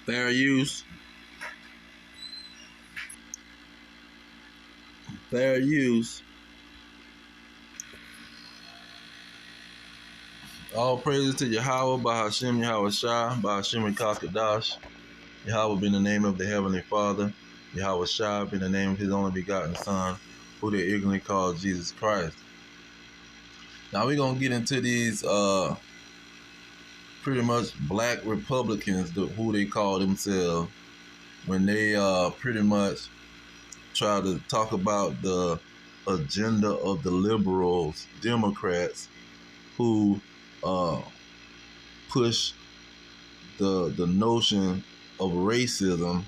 Fair use. Fair use. All praises to Yahweh, Bahashem Yahweh Shah, Bahashem Kakadash. Yahweh be the name of the Heavenly Father. Yahweh Shah be the name of his only begotten Son, who they ignorantly call Jesus Christ. Now we're going to get into these pretty much black Republicans, who they call themselves, when they pretty much try to talk about the agenda of the liberals, Democrats, who push the notion of racism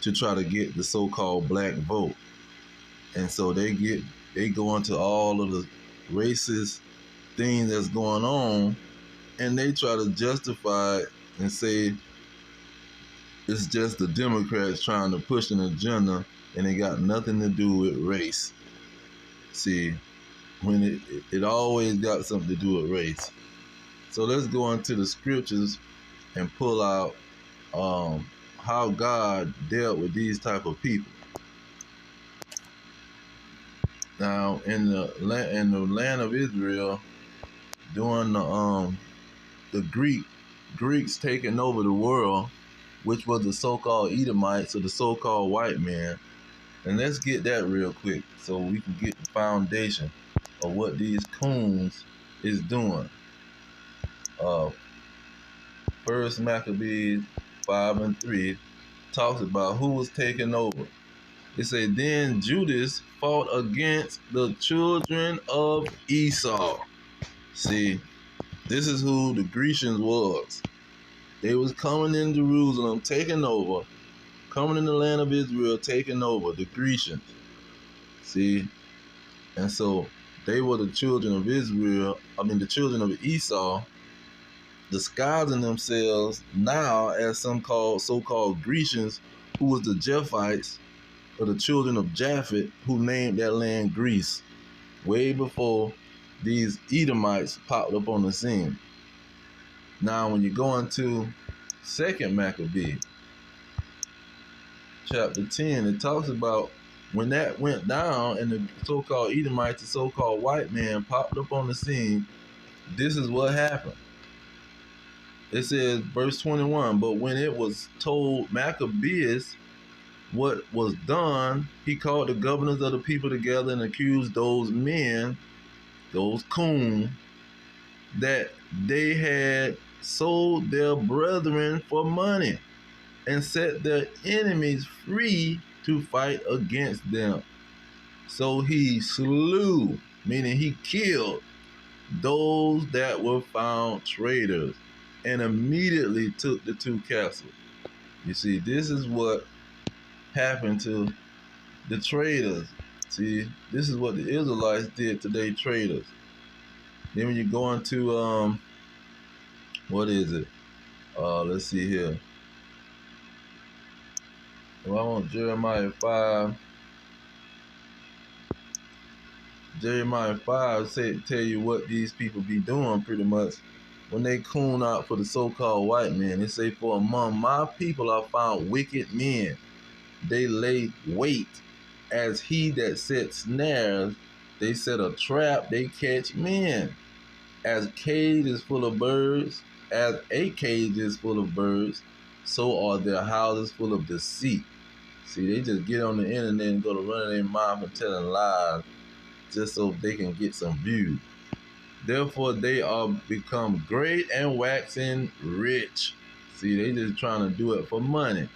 to try to get the so-called black vote. And so they go into all of the racist things that's going on, and they try to justify it and say it's just the Democrats trying to push an agenda and it got nothing to do with race. See, when it always got something to do with race. So let's go into the scriptures and pull out how God dealt with these type of people. Now, in the land of Israel, during the Greeks taking over the world, which was the so-called Edomites or the so-called white man. And let's get that real quick so we can get the foundation of what these coons is doing. First Maccabees 5:3 talks about who was taking over. It said, then Judas fought against the children of Esau. See, this is who the Grecians was. They was coming in Jerusalem, taking over, coming in the land of Israel, taking over, the Grecians. See, and so they were the children of Israel, the children of Esau, disguising themselves now as some so-called Grecians, who was the Japhites, or the children of Japhet, who named that land Greece, way before these Edomites popped up on the scene. Now, when you go into 2nd Maccabees, chapter 10, it talks about when that went down and the so-called Edomites, the so-called white man, popped up on the scene, this is what happened. It says, verse 21, but when it was told Maccabeus what was done, he called the governors of the people together and accused those men, those coons, that they had sold their brethren for money and set their enemies free to fight against them. So he slew, meaning he killed, those that were found traitors, and immediately took the two castles. You see, this is what happened to the traitors. See, this is what the Israelites did to their traitors. Then when you go into what is it? Let's see here. Well, I want Jeremiah 5. Jeremiah 5 tell you what these people be doing pretty much when they coon out for the so-called white men. They say, for among my people I found wicked men. They lay wait as he that sets snares. They set a trap, they catch men. As cage is full of birds, as a cage is full of birds, so are their houses full of deceit. See, they just get on the internet and go to running their mouth and telling lies just so they can get some views. Therefore, they are become great and waxing rich. See, they just trying to do it for money.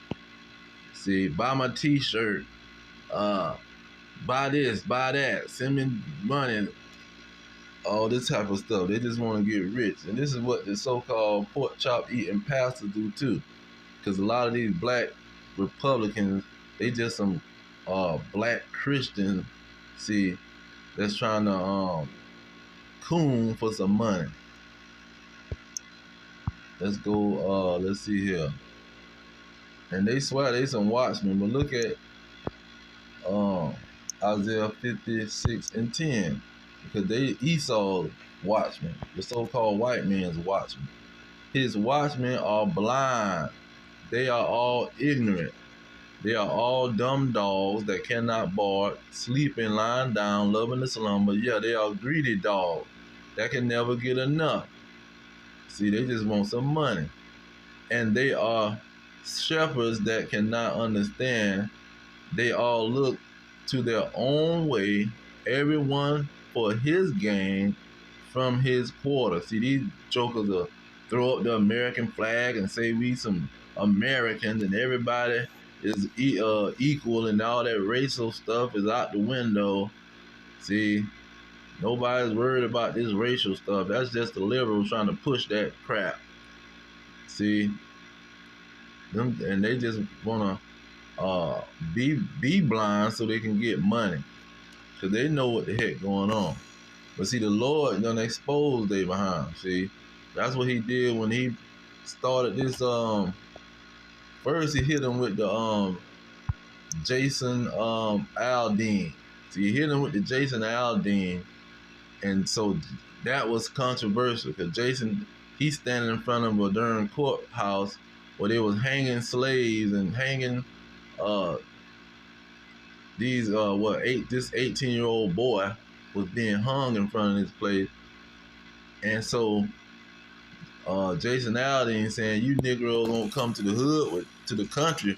See, buy my t-shirt, buy this, buy that, send me money, all this type of stuff. They just want to get rich. And this is what the so-called pork chop eating pastors do too. Because a lot of these black Republicans, they just some black Christians, see, that's trying to coon for some money. Let's go, let's see here. And they swear they some watchmen, but look at Isaiah 56:10. Because they Esau's watchmen, the so-called white man's watchmen. His watchmen are blind, They are all ignorant. They are all dumb dogs that cannot bark, sleeping, lying down, loving the slumber. Yeah, they are greedy dogs that can never get enough. See, they just want some money. And they are shepherds that cannot understand. They all look to their own way, everyone for his gain from his quarter. See, these jokers will throw up the American flag and say we some Americans and everybody is equal and all that racial stuff is out the window. See, nobody's worried about this racial stuff. That's just the liberals trying to push that crap. See, them, and they just wanna be blind so they can get money, cause they know what the heck going on. But see, the Lord done exposed they behind. See, that's what He did when He started this. First He hit them with the Jason Aldean. See, He hit him with the Jason Aldean, and so that was controversial because Jason, he's standing in front of a darn courthouse where they was hanging slaves and hanging these this 18-year-old boy was being hung in front of this place. And so Jason Aldean saying, you Negroes won't come to the hood to the country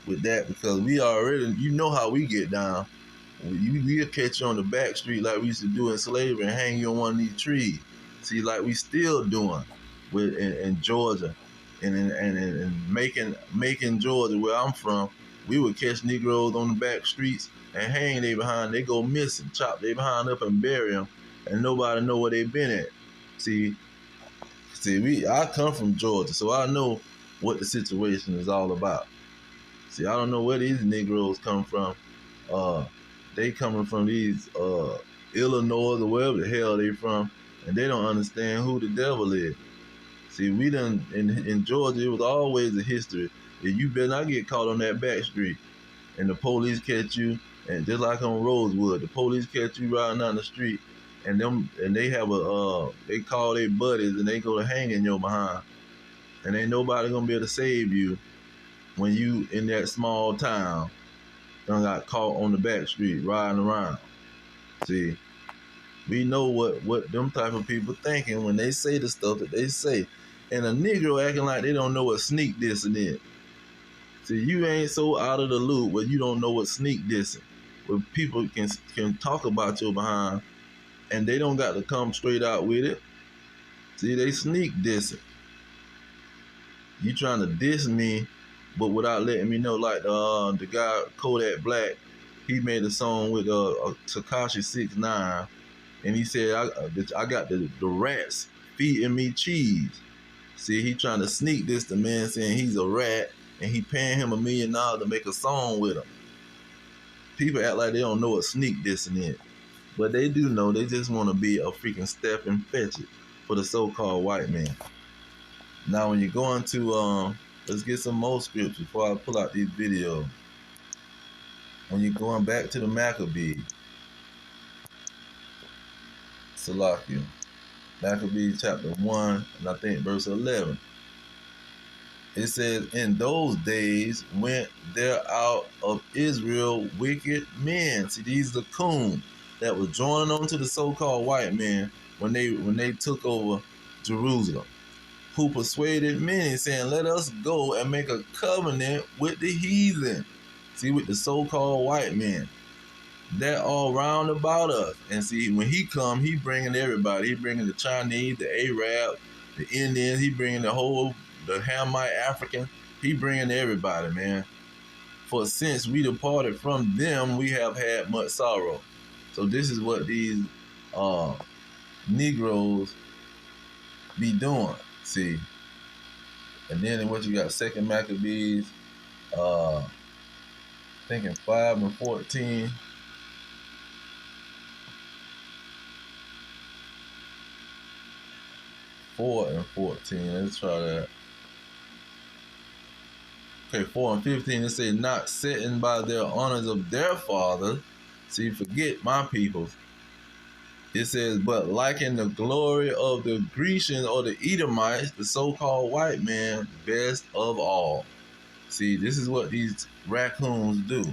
with that, because we already, you know how we get down. We'll catch you on the back street like we used to do in slavery and hang you on one of these trees. See, like we still doing in Georgia and Macon, Georgia, where I'm from. We would catch Negroes on the back streets and hang they behind. They go missing, chop they behind up and bury them, and nobody know where they been at. See, I come from Georgia, so I know what the situation is all about. See, I don't know where these Negroes come from. They coming from these Illinois or wherever the hell they from, and they don't understand who the devil is. See, we done in Georgia, it was always a history that you better not get caught on that back street, and the police catch you, and just like on Rosewood, the police catch you riding down the street, and they have they call their buddies and they go to hanging your behind, and ain't nobody gonna be able to save you when you in that small town done got caught on the back street riding around. See, we know what them type of people thinking when they say the stuff that they say. And a Negro acting like they don't know what sneak dissing is. See, you ain't so out of the loop where you don't know what sneak dissing. Where people can talk about your behind and they don't got to come straight out with it. See, they sneak dissing. You trying to diss me, but without letting me know. Like the guy Kodak Black, he made a song with Tekashi 6ix9ine, and he said I got the rats feeding me cheese. See, he trying to sneak this the man, saying he's a rat and he paying him $1 million to make a song with him. People act like they don't know what sneak dissing is, but they do know. They just want to be a freaking step and fetch it for the so-called white man. Now, when you go into let's get some more scripts before I pull out these videos. When you're going back to the Maccabees, Salakia, Maccabees chapter 1, and I think verse 11. It says, in those days went there out of Israel wicked men. See, these are the coon that was joining on to the so-called white men when they took over Jerusalem, who persuaded many, saying, let us go and make a covenant with the heathen. See, with the so-called white men. They're all round about us. And see, when he come, he bringing everybody. He bringing the Chinese, the Arab, the Indians. He bringing the Hamite African. He bringing everybody, man. For since we departed from them, we have had much sorrow. So this is what these Negroes be doing. See, and then what you got, Second Maccabees, thinking 5 and 14. Let's try that. Okay, 4 and 15. It say, not setting by their honors of their fathers. See, forget my people. It says, but liking the glory of the Grecians or the Edomites, the so-called white man, best of all. See, this is what these raccoons do.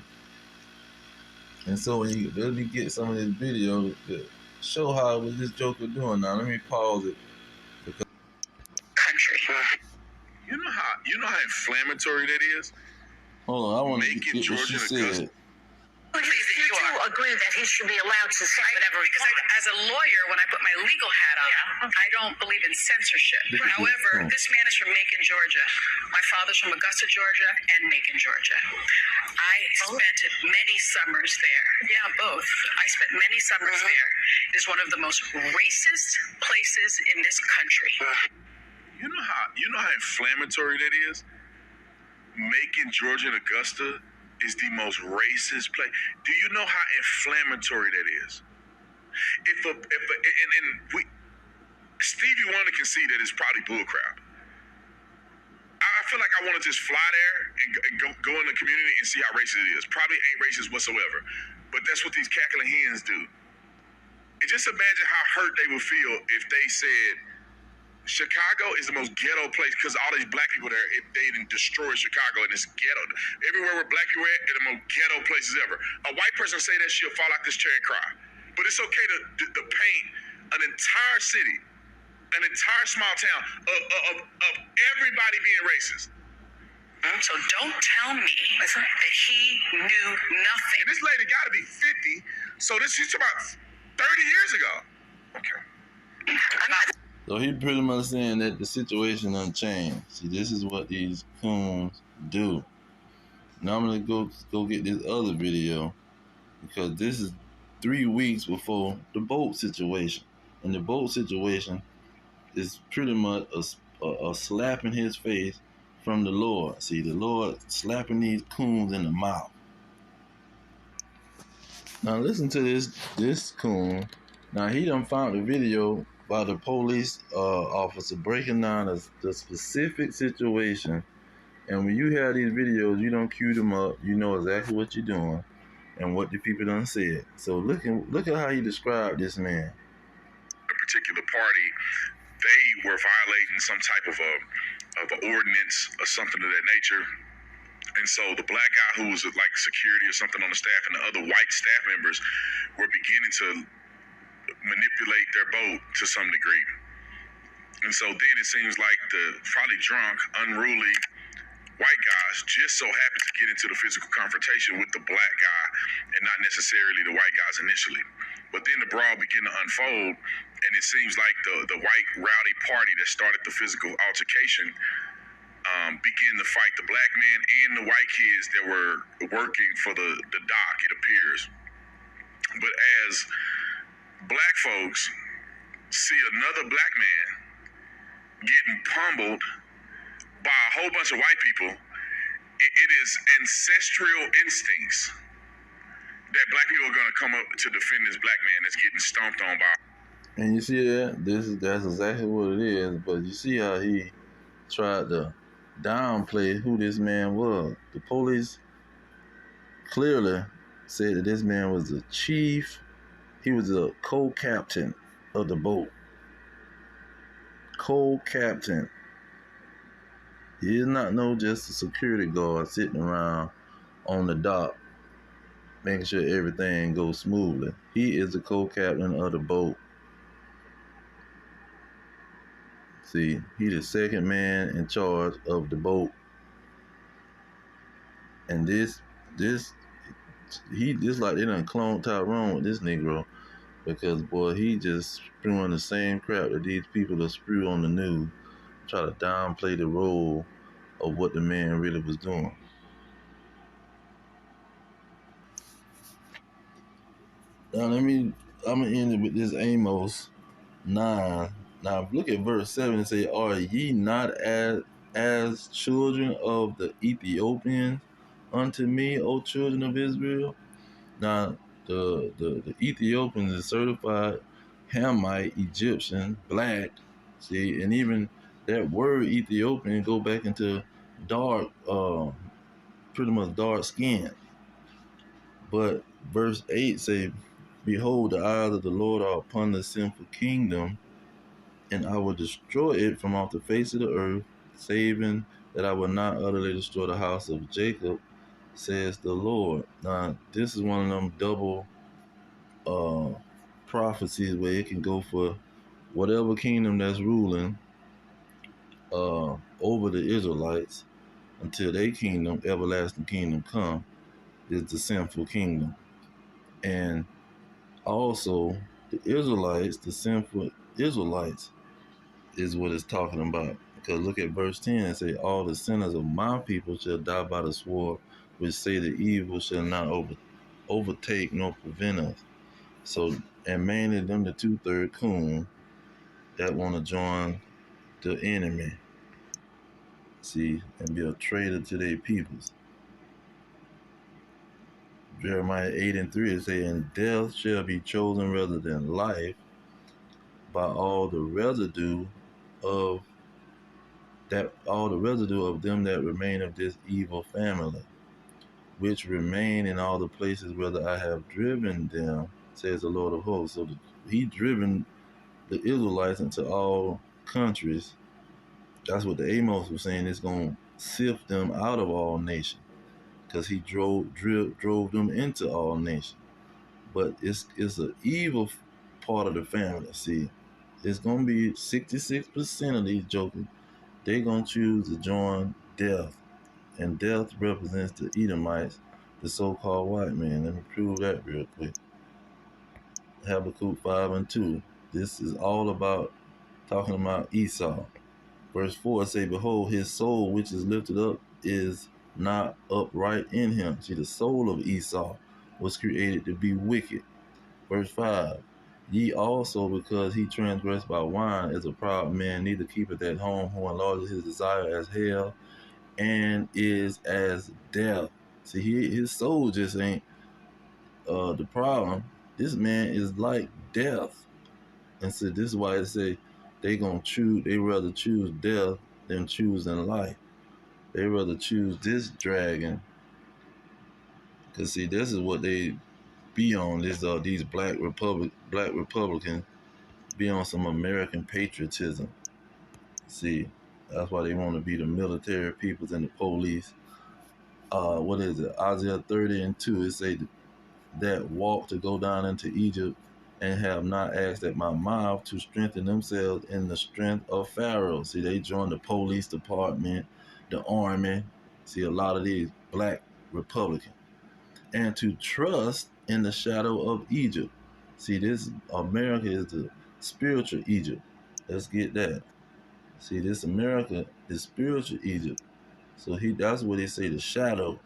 And so when you let me get some of this video to show how what this joker doing. Now let me pause it. Country. You know how inflammatory that is? Hold on, I want to Making get what she Georgia said. You do agree that he should be allowed to say whatever. Because as a lawyer, when I put my legal hat on, I don't believe in censorship. However, this man is from Macon, Georgia. My father's from Augusta, Georgia, and Macon, Georgia. I spent many summers there. Yeah, both. I spent many summers there. It is one of the most racist places in this country. You know how inflammatory that is? Macon, Georgia, and Augusta is the most racist place. Do you know how inflammatory that is? Stevie Wonder can see that it's probably bullcrap. I feel like I want to just fly there and go in the community and see how racist it is. Probably ain't racist whatsoever, but that's what these cackling hens do. And just imagine how hurt they would feel if they said Chicago is the most ghetto place because all these black people there, if they didn't destroy Chicago and it's ghetto. Everywhere where black people are the most ghetto places ever. A white person say that she'll fall out this chair and cry. But it's okay to paint an entire city, an entire small town of everybody being racist. So don't tell me that he knew nothing. And this lady got to be 50, so she's about 30 years ago. Okay. So he pretty much saying that the situation unchanged. See, this is what these coons do. Now I'm gonna go get this other video because this is 3 weeks before the boat situation, and the boat situation is pretty much a slap in his face from the Lord. See, the Lord slapping these coons in the mouth. Now listen to this coon. Now he done found the video by the police officer breaking down the specific situation. And when you have these videos, you don't cue them up. You know exactly what you're doing and what the people done said. So look at how he described this man. A particular party, they were violating some type of an ordinance or something of that nature. And so the black guy who was like security or something on the staff and the other white staff members were beginning to manipulate their boat to some degree. And so then it seems like the probably drunk, unruly white guys just so happened to get into the physical confrontation with the black guy and not necessarily the white guys initially. But then the brawl began to unfold, and it seems like the white rowdy party that started the physical altercation began to fight the black man and the white kids that were working for the dock, it appears. But as black folks see another black man getting pummeled by a whole bunch of white people, it is ancestral instincts that black people are going to come up to defend this black man that's getting stomped on by. And you see that's exactly what it is. But you see how he tried to downplay who this man was. The police clearly said that this man was the chief. He was a co-captain of the boat. Co-captain. He is not just a security guard sitting around on the dock making sure everything goes smoothly. He is the co-captain of the boat. See, he the second man in charge of the boat. And this like they done cloned Tyrone with this Negro, because boy, he just spewing the same crap that these people are spew on the news, try to downplay the role of what the man really was doing. Now I'm gonna end it with this Amos 9. Now look at verse 7 and say, "Are ye not as children of the Ethiopians unto me, O children of Israel?" Now the Ethiopians is certified Hamite, Egyptian, black. See, and even that word Ethiopian go back into dark, pretty much dark skin. But verse 8 say, "Behold, the eyes of the Lord are upon the sinful kingdom, and I will destroy it from off the face of the earth, saving that I will not utterly destroy the house of Jacob, says the Lord. Now, this is one of them double prophecies where it can go for whatever kingdom that's ruling over the Israelites until their kingdom, everlasting kingdom, come, is the sinful kingdom. And also, the Israelites, the sinful Israelites, is what it's talking about. Because look at verse 10 and say, all the sinners of my people shall die by the sword, which say the evil shall not overtake nor prevent us. So, and mainly them the 2/3 coon that want to join the enemy, see, and be a traitor to their peoples. Jeremiah 8:3 it say, and death shall be chosen rather than life by all the residue of them that remain of this evil family, which remain in all the places whither I have driven them, says the Lord of hosts. So he driven the Israelites into all countries. That's what the Amos was saying. It's going to sift them out of all nations, because he drove them into all nations. But it's an evil part of the family. See, it's going to be 66% of these jokers. They're going to choose to join death. And death represents the Edomites, the so-called white man. Let me prove that real quick. Habakkuk 5:2. This is all about talking about Esau. Verse 4 say, behold, his soul which is lifted up is not upright in him. See, the soul of Esau was created to be wicked. Verse 5, ye also, because he transgressed by wine as a proud man, neither keepeth at home, who enlarges his desire as hell, and is as death. See, his soul just ain't the problem. This man is like death. And so this is why it say they rather choose death than choosing life. They rather choose this dragon. Cause see, this is what they be on. These black Republicans be on some American patriotism. See, that's why they want to be the military peoples and the police. What is it? Isaiah 30:2. It say that walk to go down into Egypt and have not asked at my mouth to strengthen themselves in the strength of Pharaoh. See, they join the police department, the army. See, a lot of these black Republicans. And to trust in the shadow of Egypt. See, this America is the spiritual Egypt. Let's get that. See, this America is spiritual Egypt. So that's what they say, the shadow.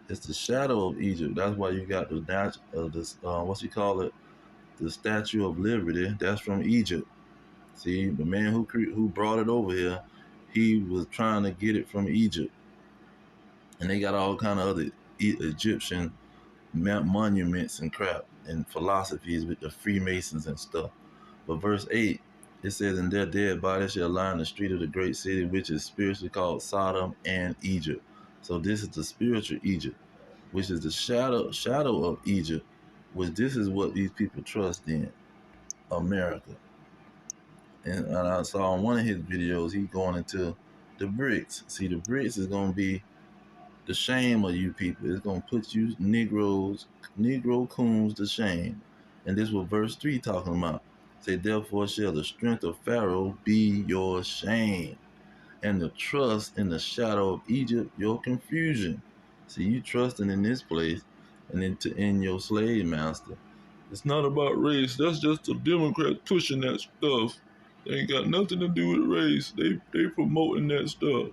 It's the shadow of Egypt. That's why you got what's you call it? The Statue of Liberty. That's from Egypt. See, the man who brought it over here, he was trying to get it from Egypt, and they got all kind of other Egyptian monuments and crap and philosophies with the Freemasons and stuff. But verse 8, it says, and their dead bodies shall lie in the street of the great city, which is spiritually called Sodom and Egypt. So this is the spiritual Egypt, which is the shadow of Egypt, which this is what these people trust in, America. And I saw on one of his videos, he going into the BRICS. See, the BRICS is going to be the shame of you people. It's going to put you Negro coons to shame. And this is what verse 3 talking about. Say, therefore shall the strength of Pharaoh be your shame, and the trust in the shadow of Egypt your confusion. See, you trusting in this place and in your slave master. It's not about race. That's just the Democrats pushing that stuff. They ain't got nothing to do with race. They promoting that stuff.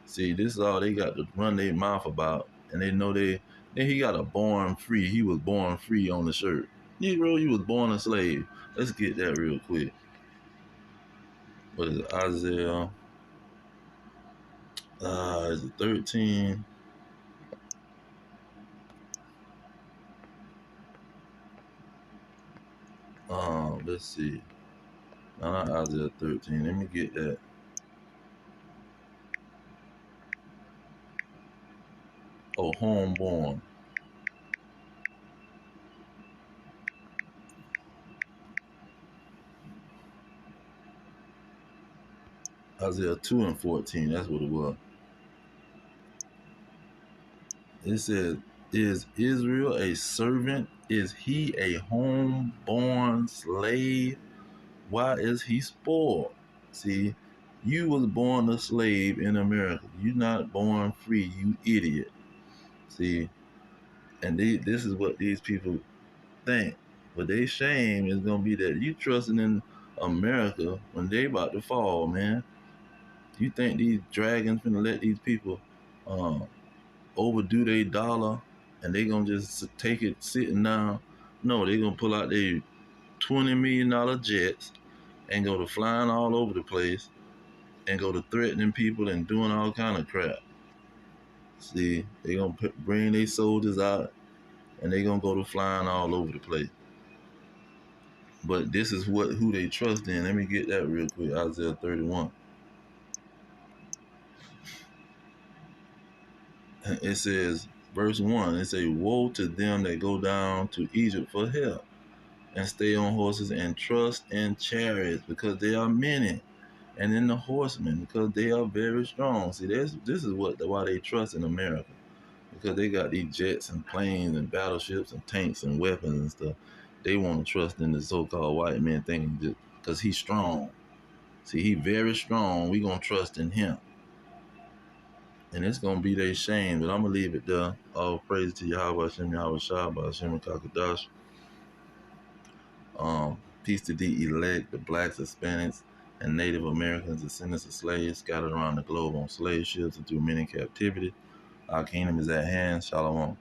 See, this is all they got to run their mouth about. And they know then he got a born free. He was born free on the shirt. Negro, you was born a slave. Let's get that real quick. What is it? Isaiah is it 13? Let's see. No, not Isaiah 13. Let me get that. Oh, homeborn. Isaiah 2:14. That's what it was. It says, is Israel a servant? Is he a homeborn slave? Why is he spoiled? See, you was born a slave in America. You not born free, you idiot. See, and this is what these people think. But they shame is gonna be that you trusting in America when they about to fall, man. You think these dragons finna let these people overdo their dollar and they gonna just take it sitting down? No, they gonna pull out their $20 million jets and go to flying all over the place and go to threatening people and doing all kind of crap. See, they gonna bring their soldiers out and they gonna go to flying all over the place. But this is who they trust in. Let me get that real quick. Isaiah 31. It says, verse 1, it says, woe to them that go down to Egypt for help and stay on horses and trust in chariots because they are many, and in the horsemen because they are very strong. See, this is why they trust in America, because they got these jets and planes and battleships and tanks and weapons and stuff. They want to trust in the so-called white man thinking just because he's strong. See, he's very strong. We gonna trust in him. And it's gonna be their shame, but I'm gonna leave it there. All praise to Yahweh Hashem, Yahweh Shah, Hashem Kakadash. Peace to the elect, the blacks, Hispanics, and Native Americans, descendants of slaves scattered around the globe on slave ships and through many captivity. Our kingdom is at hand. Shalom.